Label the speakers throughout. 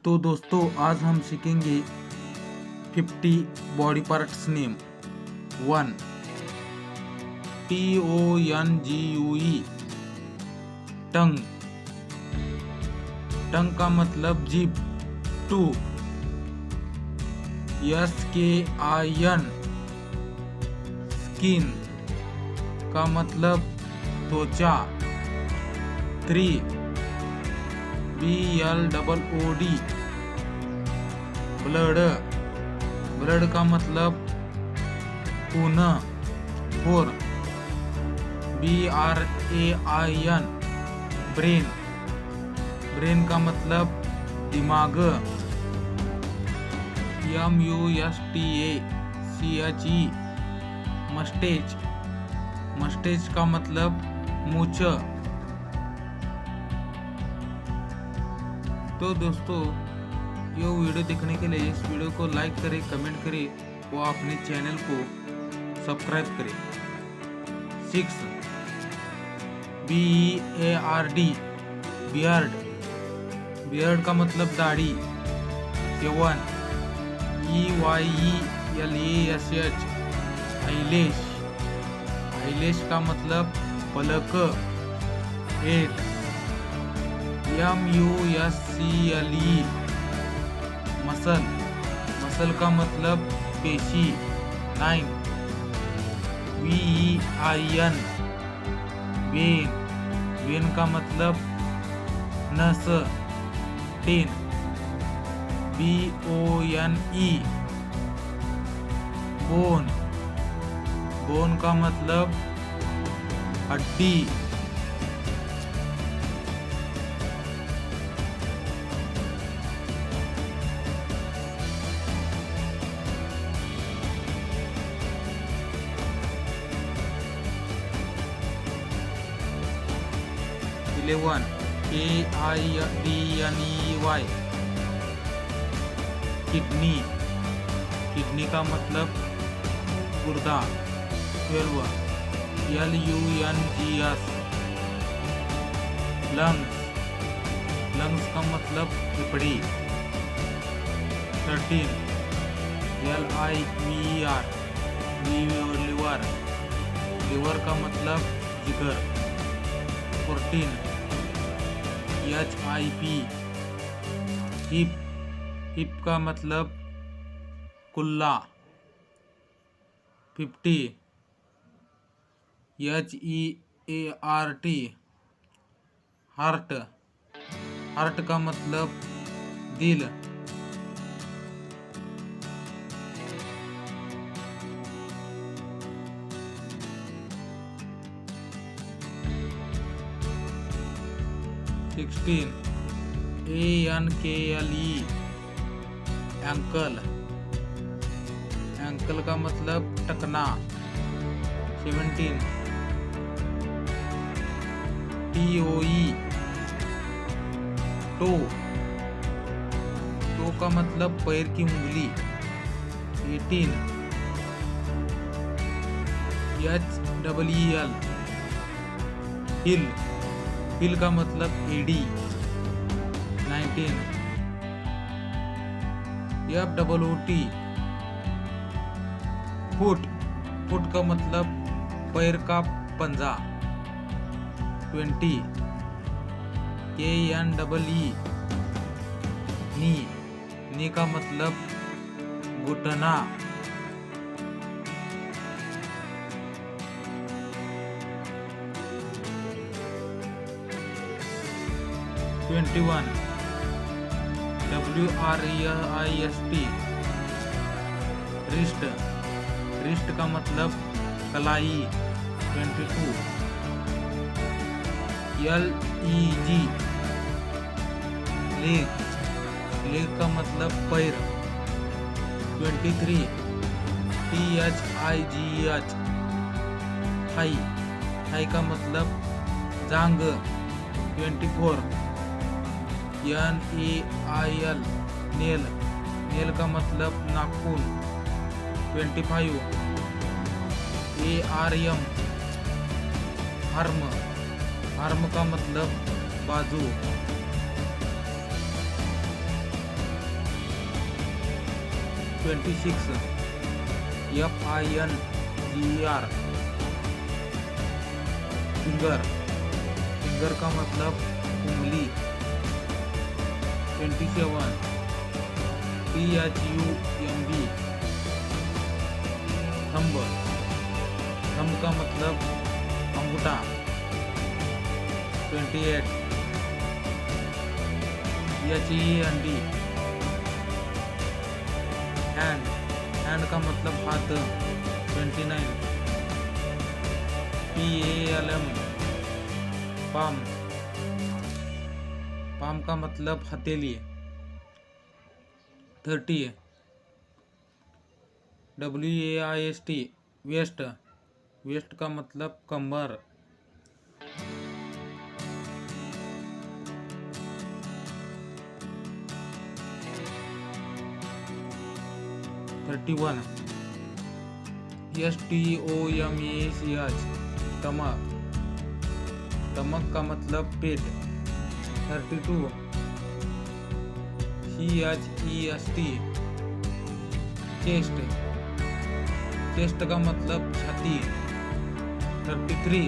Speaker 1: तो दोस्तों आज हम सीखेंगे 50 बॉडी पार्ट्स नेम। 1 TONGUE टंग। टंग का मतलब जीभ। 2 SKIN स्किन का मतलब त्वचा। 3 BLOOD ब्लड। ब्लड का मतलब खून। 4 BRAIN ब्रेन। ब्रेन का मतलब दिमाग। MUSTACHE मस्टेच। मस्टेच का मतलब मूंछ। तो दोस्तों ये वीडियो देखने के लिए इस वीडियो को लाइक करें, कमेंट करें और अपने चैनल को सब्सक्राइब करें। 6 BEARD बियर्ड। बियर्ड का मतलब दाढ़ी। 7 EYELASH आईलेश। आईलेश का मतलब पलक। 8 MUSCLE मसल। मसल का मतलब पेशी। 9 VEIN वेन। वेन का मतलब नस। 10 BONE बोन। बोन का मतलब हड्डी। KIDNEY kidney. किडनी का मतलब गुर्दा। 12 LUNGS लंग्स। लंग्स का मतलब फेफड़ी। 13 LIVER लीवर। लीवर का मतलब जिगर। 14 HIP हिप। हिप का मतलब कुल्ला। 50 HEART हार्ट। हार्ट का मतलब दिल। 16 ANKLE एंकल। एंकल का मतलब टकना। 17 TOE टो। टो का मतलब पैर की उंगली। 18 HEEL हिल। हिल का मतलब एडी। 19 FOOT foot. फुट का मतलब पैर का पंजा। 20 KNEE नी। नी का मतलब घुटना। 21 WRIST रिस्ट। रिस्ट का मतलब कलाई। 22 LEG लेग। लेग का मतलब पैर। 23 THIGH थाई। थाई का मतलब जांग। 24 NAIL नेल। नेल का मतलब नाखून। 25 ARM आर्म। आर्म का मतलब बाजू। 26 FINGER फिंगर, फिंगर का मतलब उंगली। 27 THUMB थंब, थंब का मतलब अंगूठा। 28 HAND हैंड, हैंड का मतलब हाथ। 29 PALM पाम, पाम का मतलब हथेली। 30 WAIST वेस्ट, वेस्ट का मतलब कमर। 31 STOMACH स्टमक, स्टमक का मतलब पेट। 32 CHEST चेस्ट, चेस्ट का मतलब छाती। 33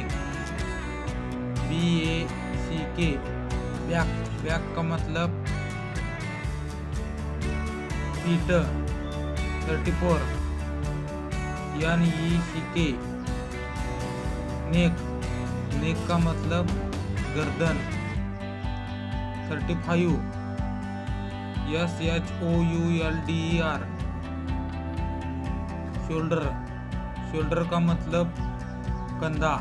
Speaker 1: BACK बैक, बैक का मतलब पीठ। 34 NECK नेक, नेक का मतलब गर्दन। 35 SHOULDER शोल्डर, शोल्डर का मतलब कंधा।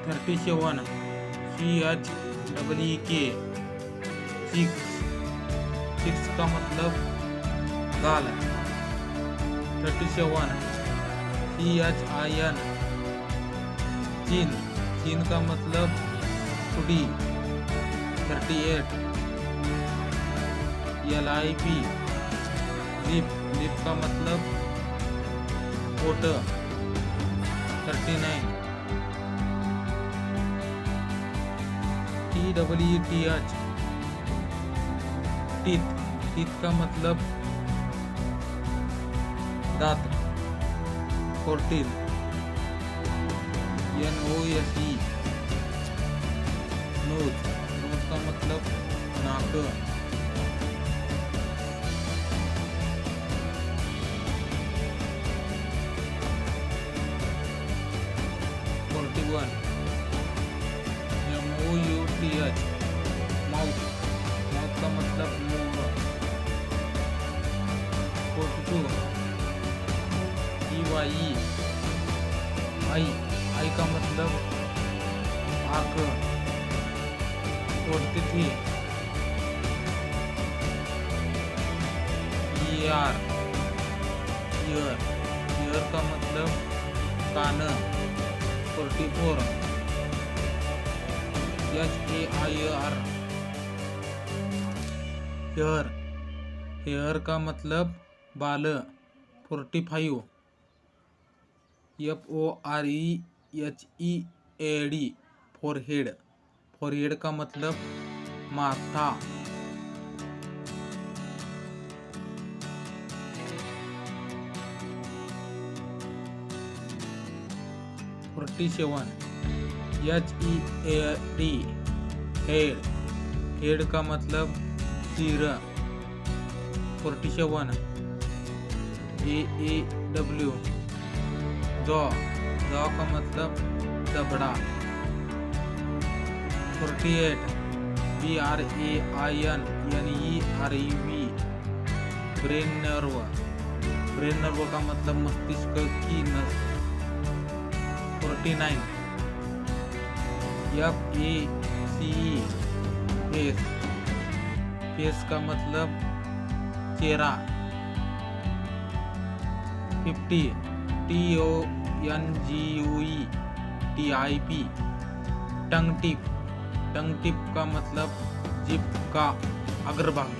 Speaker 1: 37 CHEEK चिक्स, चिक्स का मतलब गाल। 37 CHIN चीन, चीन का मतलब कुड़ी। 38 LIP लिप, लिप का मतलब होठ। 39 TEETH टीथ, टीथ का मतलब दांत। 14 NOSE नोज, नोज का मतलब नाक। 41 MOUTH माउथ, माउथ का मतलब मुंह। 42 EYE आई, आई का मतलब आँख। 43 EAR ईयर, ईयर का मतलब कान। 44 HAIR हेयर, हेयर का मतलब बाल। 45 FOREHEAD फोरहेड, फोरहेड का मतलब माथा। 47 HEAD हेड, हेड का मतलब सिर। 47 AAW जॉ, जॉ का मतलब जबड़ा। 48 BRAINNERV brain nerve, brain nerve का मतलब मस्तिष्क की नस। 49 FACE फेस, फेस का मतलब चेहरा। 50 TONGUE TIP टंग टिप, टंग टिप का मतलब जिभ का अग्रभाग।